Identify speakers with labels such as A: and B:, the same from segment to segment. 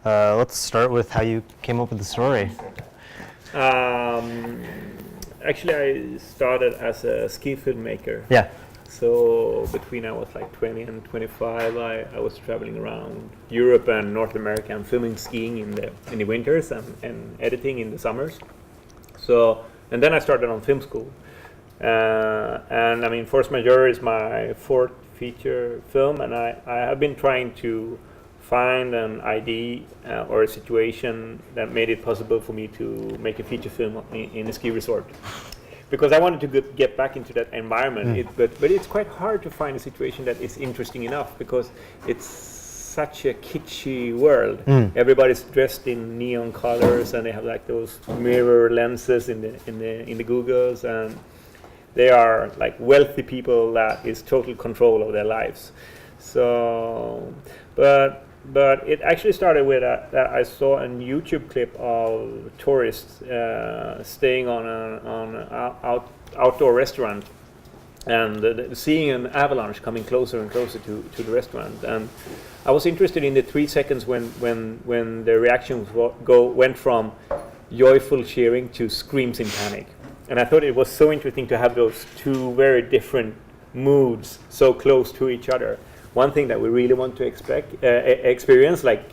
A: Let's start with how you came up with the story.
B: Actually, I started as a ski filmmaker.
A: Yeah.
B: So between I was like 20 and 25, I was traveling around Europe and North America and filming skiing in the winters and editing in the summers. So, and then I started on film school. And I mean, Force Majeure is my fourth feature film, and I have been trying to find an idea or a situation that made it possible for me to make a feature film in a ski resort. Because I wanted to get back into that environment, but it's quite hard to find a situation that is interesting enough because it's such a kitschy world. Everybody's dressed in neon colors, and they have like those mirror lenses in the Googles, and they are like wealthy people that is total control of their lives. So, but it actually started with that I saw a YouTube clip of tourists staying on an outdoor restaurant and seeing an avalanche coming closer and closer to the restaurant. And I was interested in the 3 seconds when the reactions went from joyful cheering to screams in panic. And I thought it was so interesting to have those two very different moods so close to each other. One thing that we really want to experience, like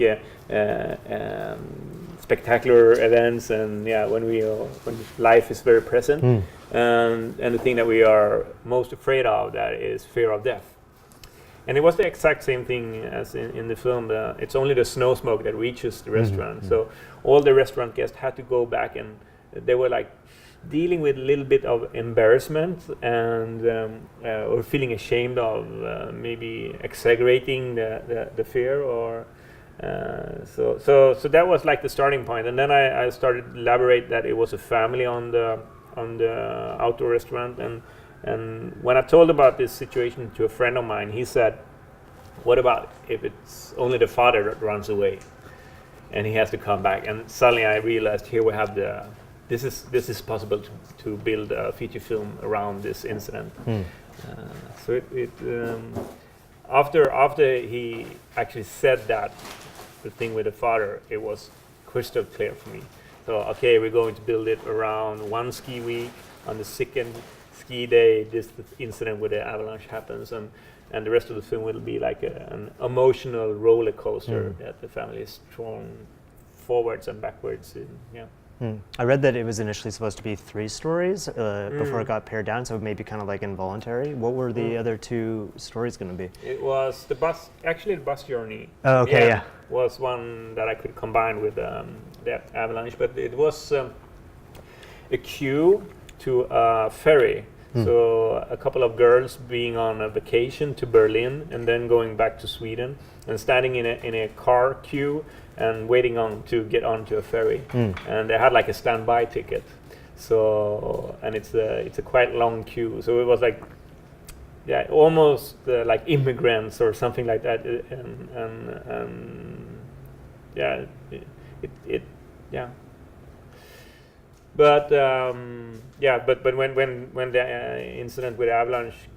B: spectacular events, and when life is very present, and the thing that we are most afraid of, that is fear of death. And it was the exact same thing as in the film. It's only the snow smoke that reaches the restaurant. So all the restaurant guests had to go back, and they were like dealing with a little bit of embarrassment and or feeling ashamed of maybe exaggerating the fear, or so that was like the starting point. And then I started to elaborate that it was a family on the outdoor restaurant, and when I told about this situation to a friend of mine, he said, "What about if it's only the father that runs away and he has to come back?" And suddenly I realized here we have this is possible to build a feature film around this incident. So after he actually said that, the thing with the father, it was crystal clear for me. So okay, we're going to build it around one ski week. On the second ski day, this incident with the avalanche happens, and the rest of the film will be like an emotional roller coaster that the family is thrown forwards and backwards in.
A: I read that it was initially supposed to be 3 stories before it got pared down, so maybe kind of like Involuntary. What were the other 2 stories going to be?
B: It was the bus journey.
A: Oh, okay, yeah.
B: Was one that I could combine with the avalanche, but it was a queue to a ferry. So a couple of girls being on a vacation to Berlin and then going back to Sweden and standing in a car queue and waiting to get onto a ferry, and they had like a standby ticket. So, and it's a quite long queue. So it was like, almost like immigrants or something like that. But when the incident with Avalanche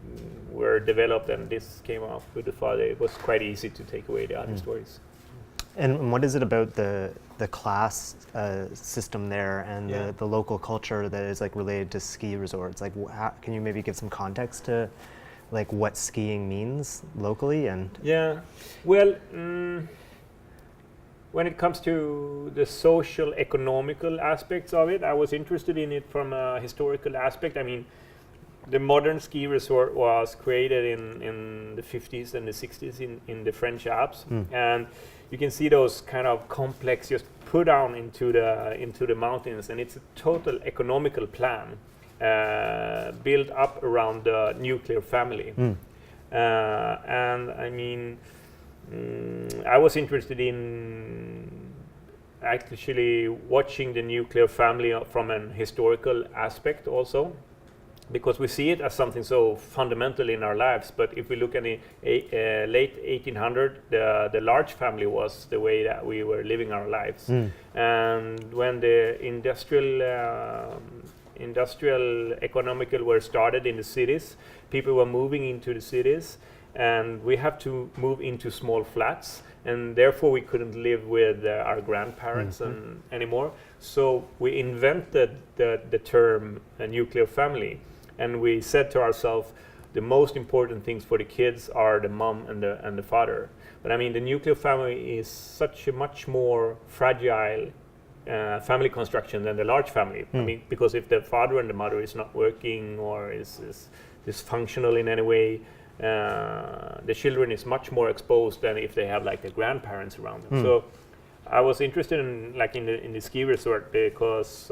B: were developed and this came off with the father, it was quite easy to take away the other stories.
A: And what is it about the class system there and the local culture that is like related to ski resorts? Like, can you maybe give some context to like what skiing means locally? And
B: when it comes to the social, economical aspects of it, I was interested in it from a historical aspect. I mean, the modern ski resort was created in the 50s and the 60s in the French Alps, and you can see those kind of complex just put down into the mountains, and it's a total economical plan built up around the nuclear family. And I mean, I was interested in actually watching the nuclear family from an historical aspect also, because we see it as something so fundamental in our lives. But if we look at the late 1800, the large family was the way that we were living our lives. And when the industrial economical were started in the cities, people were moving into the cities, and we have to move into small flats, and therefore we couldn't live with our grandparents anymore. So we invented the term nuclear family, and we said to ourselves, the most important things for the kids are the mom and the father. But I mean, the nuclear family is such a much more fragile family construction than the large family. I mean, because if the father and the mother is not working or is dysfunctional in any way, the children is much more exposed than if they have like the grandparents around them. So I was interested in the ski resort because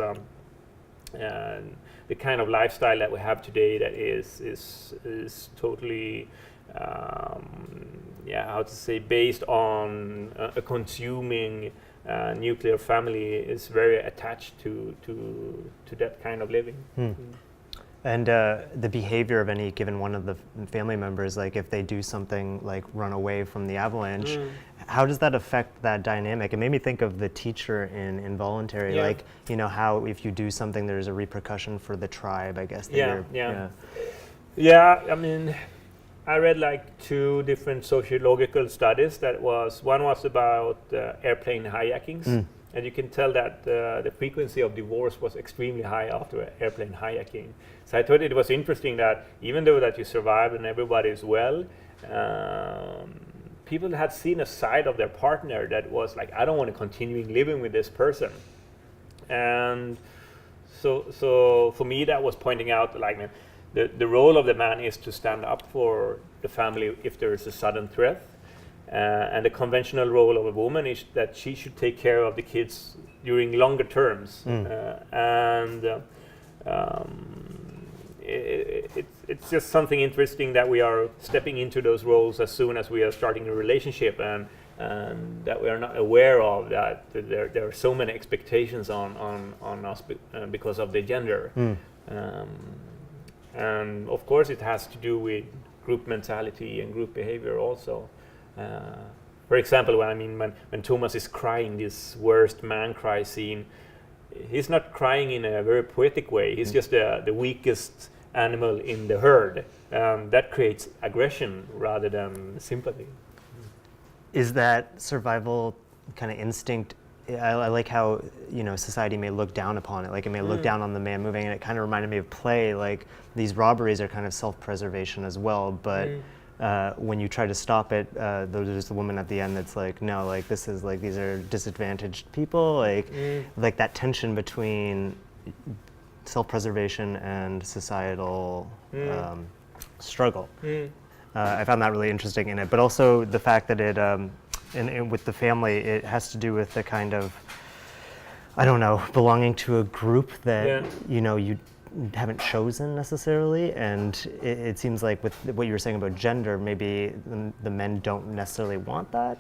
B: the kind of lifestyle that we have today that is totally how to say, based on a consuming nuclear family, is very attached to that kind of living.
A: And the behavior of any given one of the family members, like if they do something like run away from the avalanche, how does that affect that dynamic? It made me think of the teacher in Involuntary, like, you know, how if you do something, there's a repercussion for the tribe, I guess.
B: I mean, I read like 2 different sociological studies. One was about airplane hijackings, and you can tell that the frequency of divorce was extremely high after airplane hijacking. So I thought it was interesting that even though that you survive and everybody is well, people had seen a side of their partner that was like, I don't want to continue living with this person. And so for me, that was pointing out like, the role of the man is to stand up for the family if there is a sudden threat. And the conventional role of a woman is that she should take care of the kids during longer terms. It's just something interesting that we are stepping into those roles as soon as we are starting a relationship, and that we are not aware of that there are so many expectations on us because of the gender. And of course it has to do with group mentality and group behavior also. For example, when Thomas is crying this worst man cry scene, he's not crying in a very poetic way. He's just the weakest animal in the herd. That creates aggression rather than sympathy.
A: Is that survival kind of instinct? I like how, you know, society may look down upon it. Like it may look down on the man moving, and it kind of reminded me of play. Like these robberies are kind of self-preservation as well, but when you try to stop it, there's the woman at the end that's like, no, like this is like, these are disadvantaged people, like that tension between self-preservation and societal struggle. I found that really interesting in it, but also the fact that it, and with the family, it has to do with the kind of, I don't know, belonging to a group that, you know, you haven't chosen necessarily, and it seems like with what you were saying about gender, maybe the men don't necessarily want that.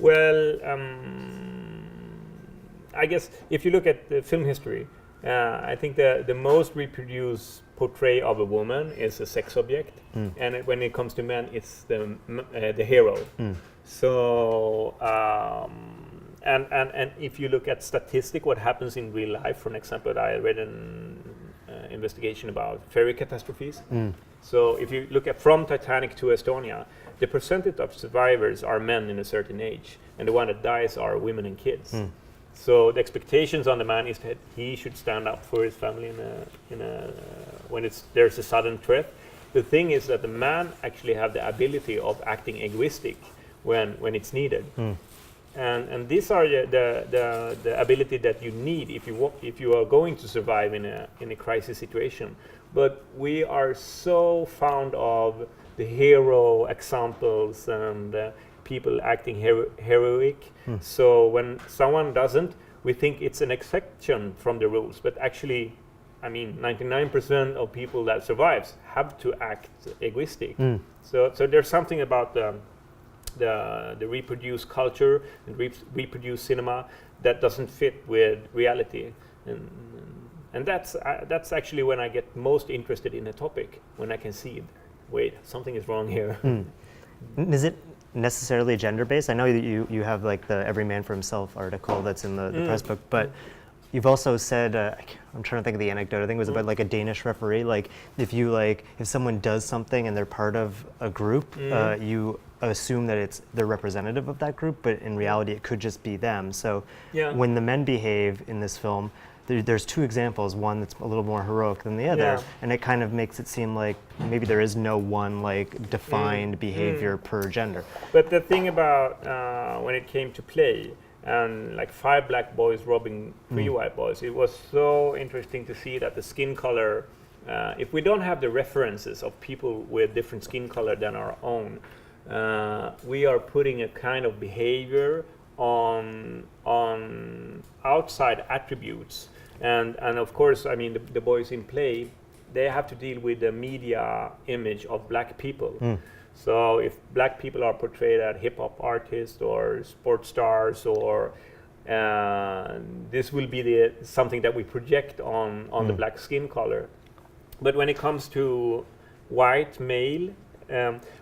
B: Well, I guess if you look at the film history, I think the most reproduced portray of a woman is a sex object, and when it comes to men, it's the hero. So. And if you look at statistic, what happens in real life, for example, I read an investigation about ferry catastrophes. So if you look at from Titanic to Estonia, the percentage of survivors are men in a certain age, and the one that dies are women and kids. So the expectations on the man is that he should stand up for his family when there's a sudden threat. The thing is that the man actually have the ability of acting egoistic when it's needed. And these are the ability that you need if you are going to survive in a crisis situation. But we are so fond of the hero examples and people acting heroic. So when someone doesn't, we think it's an exception from the rules. But actually, 99% of people that survives have to act egoistic. So there's something about the reproduced culture and reproduced cinema that doesn't fit with reality, and that's actually when I get most interested in a topic, when I can see, wait, something is wrong here.
A: Is it necessarily gender based? I know that you have like the Every Man for Himself article that's in the press book, but you've also said, I'm trying to think of the anecdote. I think it was about like a Danish referee. Like if someone does something and they're part of a group, you assume that they're representative of that group, but in reality it could just be them. So when the men behave in this film, there's two examples, one that's a little more heroic than the other, and it kind of makes it seem like maybe there is no one like defined behavior per gender.
B: But the thing about when it came to play, and like 5 black boys robbing 3 white boys, it was so interesting to see that the skin color, if we don't have the references of people with different skin color than our own, we are putting a kind of behavior on outside attributes. And of course, I mean, the boys in play, they have to deal with the media image of black people. So if black people are portrayed as hip-hop artists or sports stars, or this will be something that we project on the black skin color. But when it comes to white male,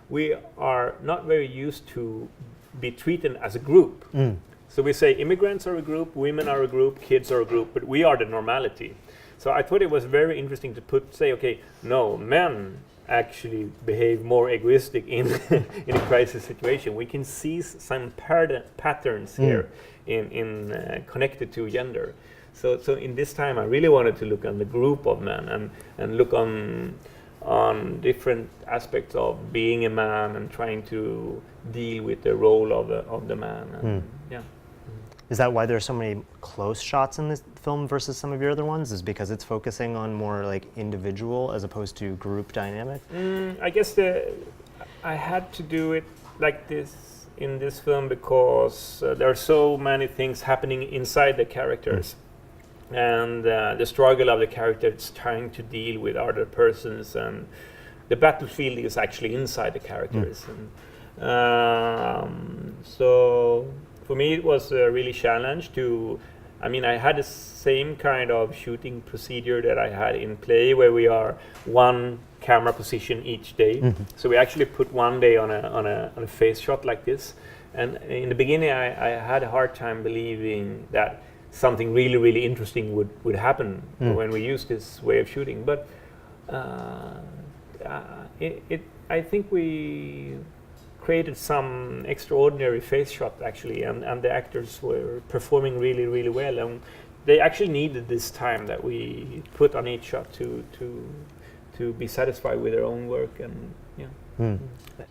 B: we are not very used to be treated as a group. So we say immigrants are a group, women are a group, kids are a group, but we are the normality. So I thought it was very interesting to say, okay, no, men actually behave more egoistic in in a crisis situation. We can see some patterns here in connected to gender. So in this time, I really wanted to look on the group of men and look on different aspects of being a man and trying to deal with the role of the man. And
A: Is that why there are so many close shots in this film versus some of your other ones? Is because it's focusing on more like individual as opposed to group dynamic?
B: I guess I had to do it like this in this film because there are so many things happening inside the characters. And the struggle of the characters trying to deal with other persons, and the battlefield is actually inside the characters. And so for me it was a really challenge to, I mean, I had the same kind of shooting procedure that I had in play, where we are one camera position each day. So we actually put one day on a face shot like this. And in the beginning I had a hard time believing that something really, really interesting would happen when we use this way of shooting. But I think we created some extraordinary face shot actually, and the actors were performing really, really well. And they actually needed this time that we put on each shot to be satisfied with their own work. And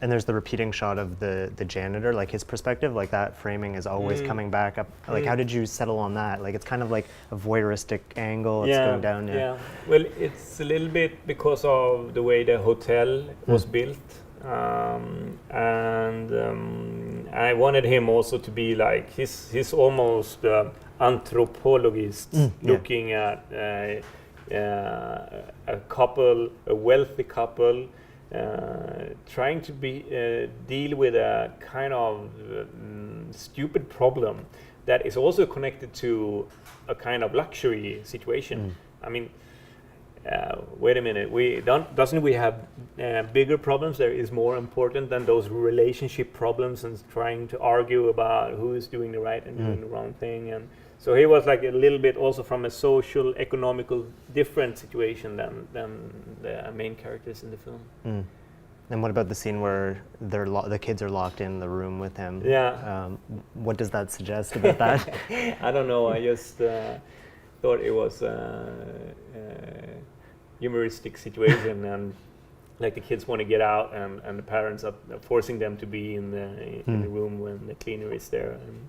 A: And there's the repeating shot of the janitor, like his perspective, like that framing is always coming back up. Like how did you settle on that? Like it's kind of like a voyeuristic angle, it's going down.
B: Well, it's a little bit because of the way the hotel was built. And I wanted him also to be like, he's almost anthropologist, looking at a couple, a wealthy couple, trying to deal with a kind of stupid problem that is also connected to a kind of luxury situation. I mean, wait a minute, doesn't we have bigger problems that is more important than those relationship problems and trying to argue about who is doing the right and doing the wrong thing? And so he was like a little bit also from a social, economical, different situation than the main characters in the film.
A: And what about the scene where the kids are locked in the room with him? What does that suggest about that?
B: I don't know, I just thought it was humoristic situation, and like the kids want to get out, and the parents are forcing them to be in the room when the cleaner is there. And,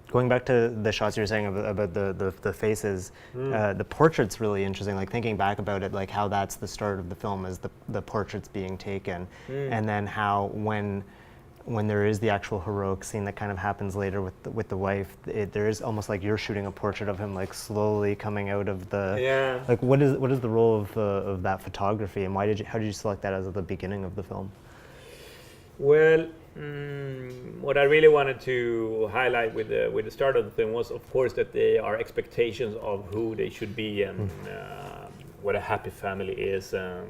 A: Going back to the shots you were saying about the faces, the portrait's really interesting. Like thinking back about it, like how that's the start of the film is the portraits being taken, and then how when there is the actual heroic scene that kind of happens later with the wife, there is almost like you're shooting a portrait of him like slowly coming out of the like what is the role of that photography, and how did you select that as at the beginning of the film?
B: Well, what I really wanted to highlight with the start of the film was, of course, that there are expectations of who they should be and what a happy family is, the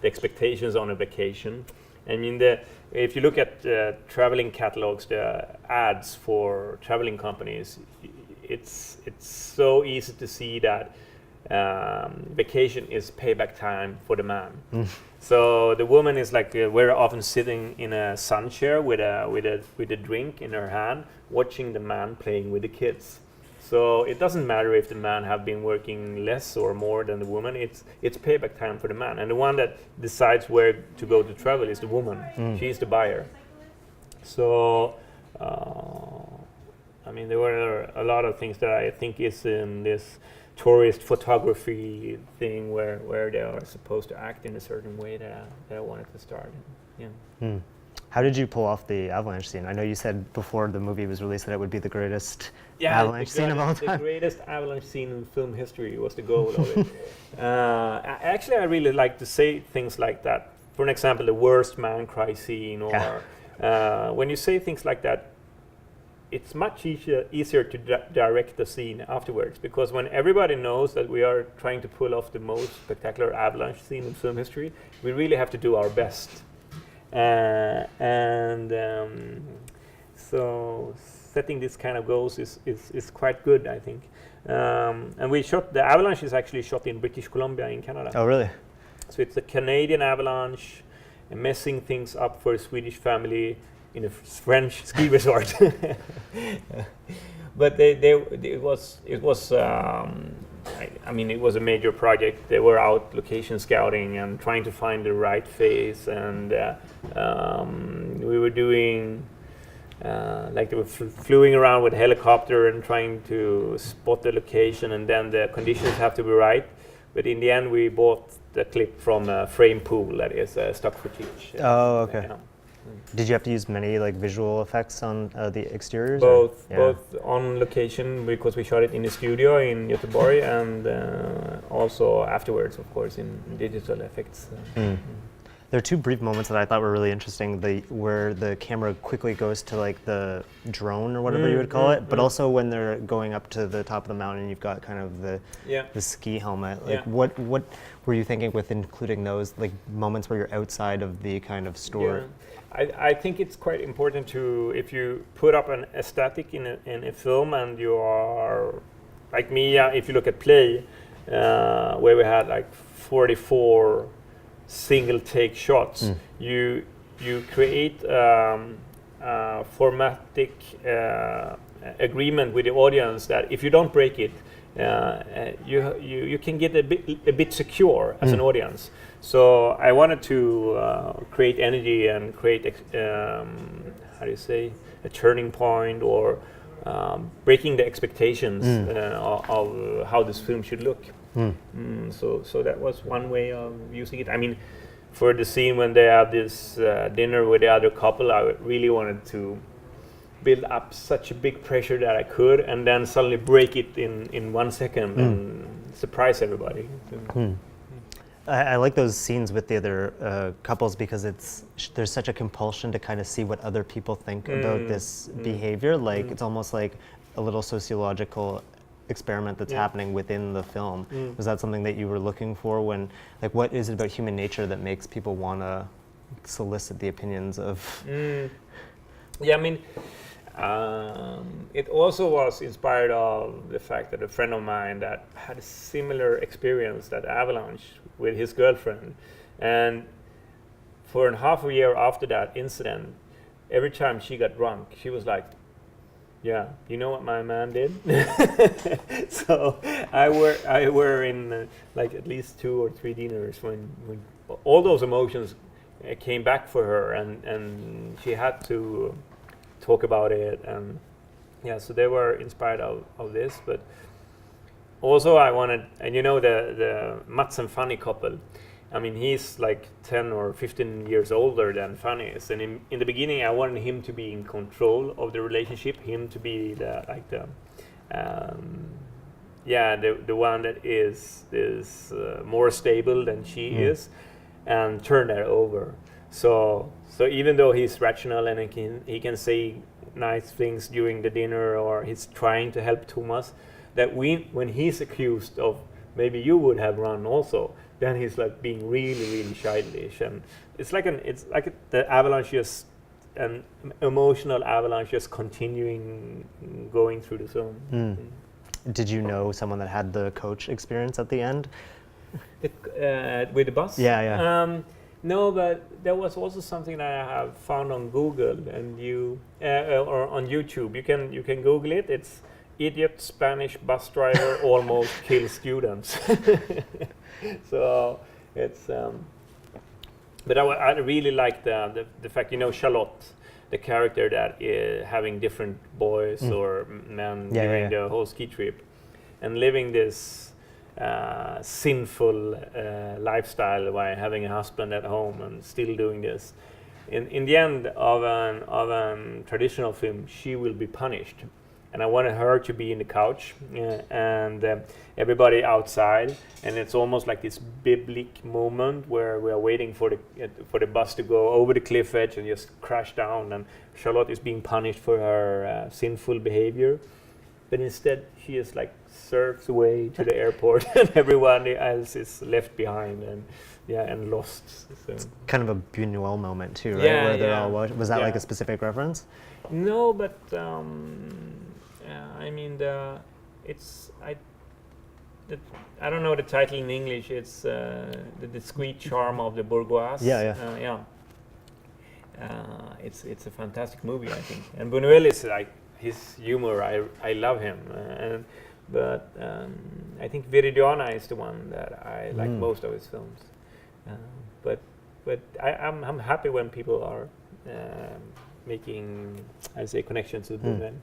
B: expectations on a vacation. I mean, if you look at traveling catalogs, the ads for traveling companies, it's so easy to see that vacation is payback time for the man. So the woman is like very often sitting in a sun chair with a drink in her hand, watching the man playing with the kids. So it doesn't matter if the man have been working less or more than the woman. It's payback time for the man, and the one that decides where to go to travel is the woman. She's the buyer. So I mean, there were a lot of things that I think is in this tourist photography thing where they are supposed to act in a certain way that I wanted to start. Yeah.
A: How did you pull off the Avalanche scene? I know you said before the movie was released that it would be the greatest Avalanche scene of all time.
B: The greatest Avalanche scene in film history was the goal of it. Actually, I really like to say things like that. For an example, the worst man cry scene, or when you say things like that, it's much easier to direct the scene afterwards, because when everybody knows that we are trying to pull off the most spectacular Avalanche scene in film history, we really have to do our best. So setting this kind of goals is quite good, I think. And we shot, the Avalanche is actually shot in British Columbia in Canada.
A: Oh, really?
B: So it's a Canadian Avalanche, messing things up for a Swedish family in a French ski resort. But it was I mean, it was a major project. They were out location scouting and trying to find the right face, and we were doing like they were flying around with a helicopter and trying to spot the location, and then the conditions have to be right. But in the end, we bought the clip from a frame pool that is stock footage.
A: Oh, okay. Did you have to use many like visual effects on the exteriors?
B: Both on location, because we shot it in the studio in Göteborg, and also afterwards, of course, in digital effects.
A: There are two brief moments that I thought were really interesting, where the camera quickly goes to like the drone or whatever you would call it, but also when they're going up to the top of the mountain, you've got kind of the ski helmet. Like what were you thinking with including those like moments where you're outside of the kind of store?
B: I think it's quite important to, if you put up an aesthetic in a film, and you are like me, if you look at Play, where we had like 44 single take shots, you create formatic agreement with the audience that if you don't break it, you can get a bit secure as an audience. So I wanted to create energy and create how do you say, a turning point, or breaking the expectations of how this film should look. So that was one way of using it. I mean, for the scene when they have this dinner with the other couple, I really wanted to build up such a big pressure that I could, and then suddenly break it in 1 second and surprise everybody.
A: I like those scenes with the other couples, because there's such a compulsion to kind of see what other people think about this behavior. Like it's almost like a little sociological experiment that's happening within the film. Was that something that you were looking for when, like, what is it about human nature that makes people want to solicit the opinions of?
B: Yeah, I mean, it also was inspired of the fact that a friend of mine that had a similar experience at Avalanche with his girlfriend, and for half a year after that incident, every time she got drunk, she was like, "Yeah, you know what my man did?" So I were in like at least 2 or 3 dinners when all those emotions came back for her, and she had to talk about it, and so they were inspired of this. But also I wanted, and you know, the Mats and Fanny couple, I mean, he's like 10 or 15 years older than Fanny is, and in the beginning I wanted him to be in control of the relationship, him to be the one that is more stable than she is, and turn that over. So even though he's rational and he can say nice things during the dinner, or he's trying to help Thomas, that when he's accused of maybe you would have run also, then he's like being really, really childish, and it's like the Avalanche just an emotional avalanche just continuing going through the film.
A: Did you know someone that had the coach experience at the end?
B: With the bus?
A: Yeah.
B: No, but there was also something that I have found on Google and or on YouTube. You can Google it. It's idiot Spanish bus driver almost kills students. So it's. But I really like the fact, Charlotte, the character that is having different boys or men during the whole ski trip, and living this sinful lifestyle by having a husband at home and still doing this. In the end of an traditional film, she will be punished. And I wanted her to be in the couch and everybody outside, and it's almost like this biblical moment where we are waiting for the bus to go over the cliff edge and just crash down, and Charlotte is being punished for her sinful behavior, but instead she is like surfs away to the airport and everyone else is left behind and lost. So.
A: It's kind of a Buñuel moment too, right? Where they're all was that like a specific reference?
B: No, but I mean I don't know the title in English. It's the discreet charm of the bourgeois. It's a fantastic movie, I think. And Buñuel is like his humor. I love him. But I think Viridiana is the one that I like most of his films. But I'm happy when people are making, I say, connections with Buñuel.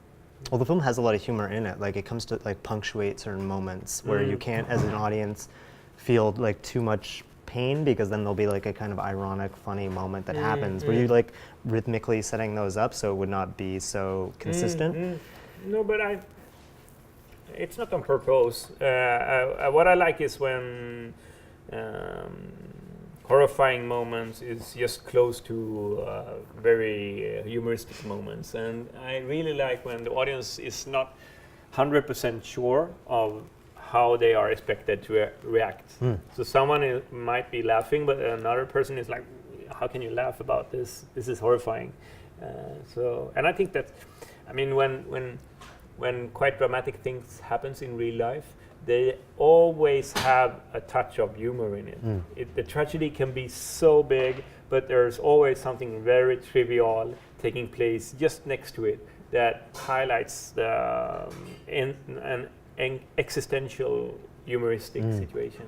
A: Well, the film has a lot of humor in it. Like it comes to like punctuate certain moments where you can't, as an audience, feel like too much pain, because then there'll be like a kind of ironic, funny moment that happens. Were you like rhythmically setting those up so it would not be so consistent?
B: No, but it's not on purpose. What I like is when horrifying moments is just close to very humoristic moments, and I really like when the audience is not 100% sure of how they are expected to react. So someone might be laughing, but another person is like, how can you laugh about this? This is horrifying. And I think that, I mean, when quite dramatic things happens in real life, they always have a touch of humor in it. The tragedy can be so big, but there's always something very trivial taking place just next to it that highlights an existential humoristic situation.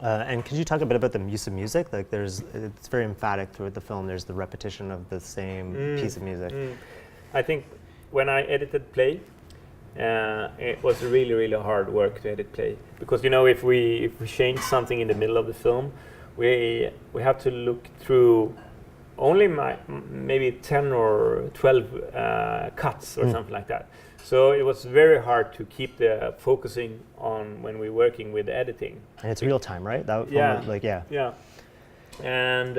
A: And could you talk a bit about the use of music? Like it's very emphatic throughout the film. There's the repetition of the same piece of music.
B: I think when I edited Play, it was really, really hard work to edit Play, because if we change something in the middle of the film, we have to look through only maybe 10 or 12 cuts or something like that. So it was very hard to keep the focusing on when we're working with editing.
A: And it's real time, right? That
B: And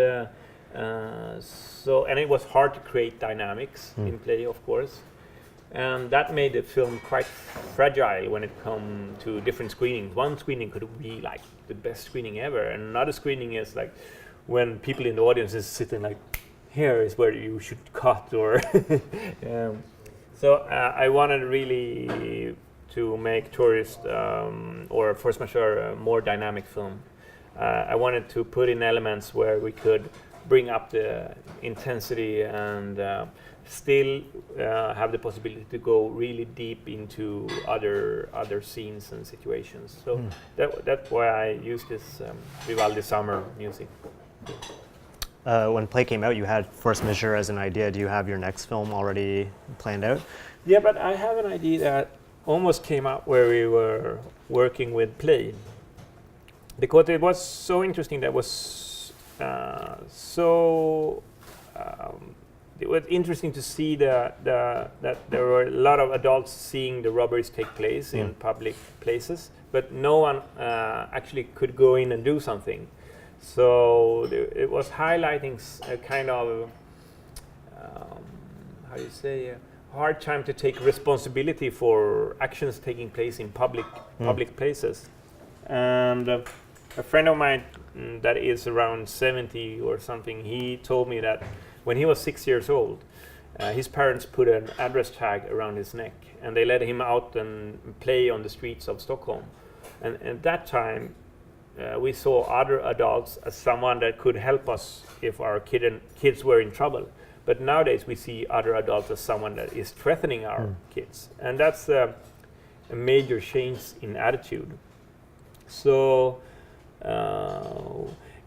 B: and it was hard to create dynamics in Play, of course. And that made the film quite fragile when it comes to different screenings. One screening could be like the best screening ever, and another screening is like when people in the audience is sitting like, here is where you should cut, or So I wanted really to make Turist or Force Majeure a more dynamic film. I wanted to put in elements where we could bring up the intensity and still have the possibility to go really deep into other scenes and situations. So that's why I used this Vivaldi Summer music.
A: When Play came out, you had Force Majeure as an idea. Do you have your next film already planned out?
B: Yeah, but I have an idea that almost came out where we were working with Play, because it was so interesting. That was it was interesting to see that there were a lot of adults seeing the robberies take place in public places, but no one actually could go in and do something. So it was highlighting a kind of how do you say, a hard time to take responsibility for actions taking place in public places. And a friend of mine that is around 70 or something, he told me that when he was 6 years old, his parents put an address tag around his neck, and they let him out and play on the streets of Stockholm. And at that time, we saw other adults as someone that could help us if our kids were in trouble. But nowadays, we see other adults as someone that is threatening our kids, and that's a major change in attitude. So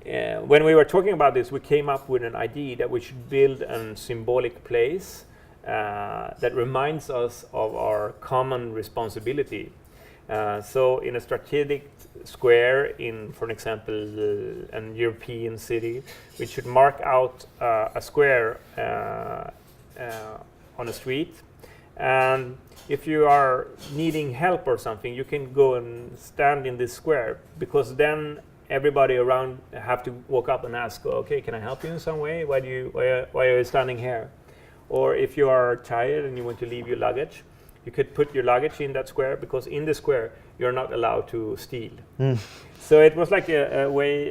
B: when we were talking about this, we came up with an idea that we should build a symbolic place that reminds us of our common responsibility. So in a strategic square in, for example, an European city, we should mark out a square on a street. And if you are needing help or something, you can go and stand in this square, because then everybody around have to walk up and ask, okay, can I help you in some way? Why are you standing here? Or if you are tired and you want to leave your luggage, you could put your luggage in that square, because in the square you're not allowed to steal. So it was like a way,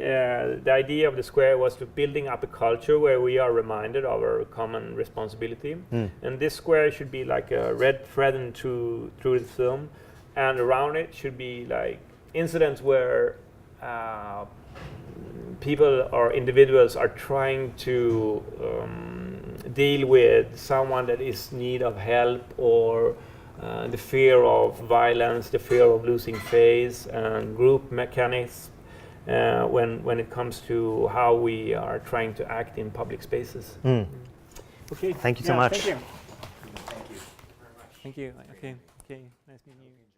B: the idea of the square was to building up a culture where we are reminded of our common responsibility. And this square should be like a red thread through the film, and around it should be like incidents where people or individuals are trying to deal with someone that is in need of help, or the fear of violence, the fear of losing face, and group mechanics when it comes to how we are trying to act in public spaces.
A: Okay. Thank you so much.
B: Thank you. Thank you very much. Thank you. Okay. Nice meeting you.